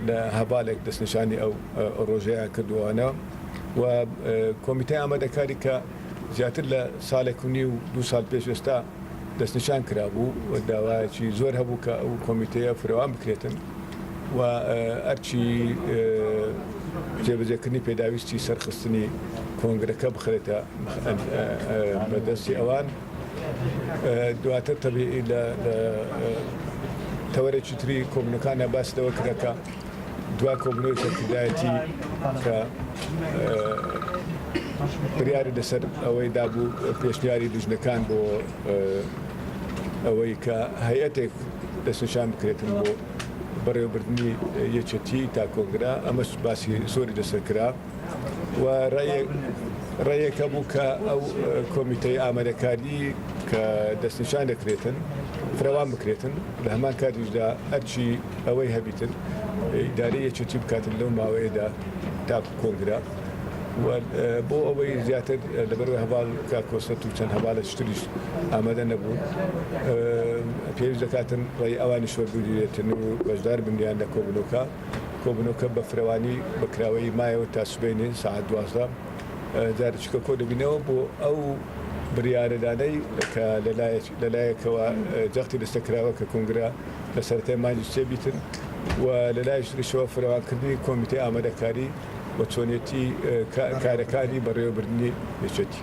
لە هەبالێک دەستنیشانی ئەو ڕۆژەیە کردووانە و کۆمیتەی ئامادەکاری کە زیاتر لە ساڵێک و نی و 2 ساڵ پێش ئێستا دەستنیشان کرابوو و داوایەکی زۆر هەبوو کە ئەو کۆمیتەیە فراوان بکرێتن و ئەرچی جێبەجێکردنی پێداویستی سەرخستنی کۆنگرەکە بخرێتە بەدەستی ئەوان دواتر تەبیعی لە تەوەرێکی تری کۆبنەکانە باس لەوە کرەکە دوا کۆبنەوەی سەرکردایەتی کە بڕیاری لەسەر ئەوەی دابوو پێشنیاری دوژنەکان بۆ ئەوەی کە هەیەتێک دەستنیشان بکرێتن بۆ بەڕێوەبردننی یەکێتی تا کۆنگرا ئەمەش باسی زۆری لەسەر کرا و ڕێیەکە بوو کە ئەو کۆمیتەی ئامادەکاری کە دەستنیشان دەکرێتن فراوان بکرێتن لە هەمان کاتیشدا هەرچی ئەوەی هەبیتن ئیدارەی یەکێتی بکاتن لەو ماوەیەدا تا کۆنگرا بۆ ئەوەی زیاتر لەبەرەوەی هەواڵ کاکۆسەت و چەند هەواڵە شتریش ئامادە نەبوون پێویست دەکاتن ڕێی ئەوانی شۆربگیرێتن و بەشدار بنیان لە کۆبنەوەکە بە فرەوانی بەکراوەی مایەوە تا سبەینێ ساعت 12 جارێکیکە کۆ دەبینەوە بۆ ئەو بریارەدانەی کە لەلایەکەوە جەختی دەستەکراوە کە کۆنگرا لە سەرەتای مانجی چێبیتن و لە لای شتریشەوە فراوانکردنی کۆمیتەی ئامادەکاری بە چۆنیەتی کارەکانی بەڕێوەبردننی یەکێتی.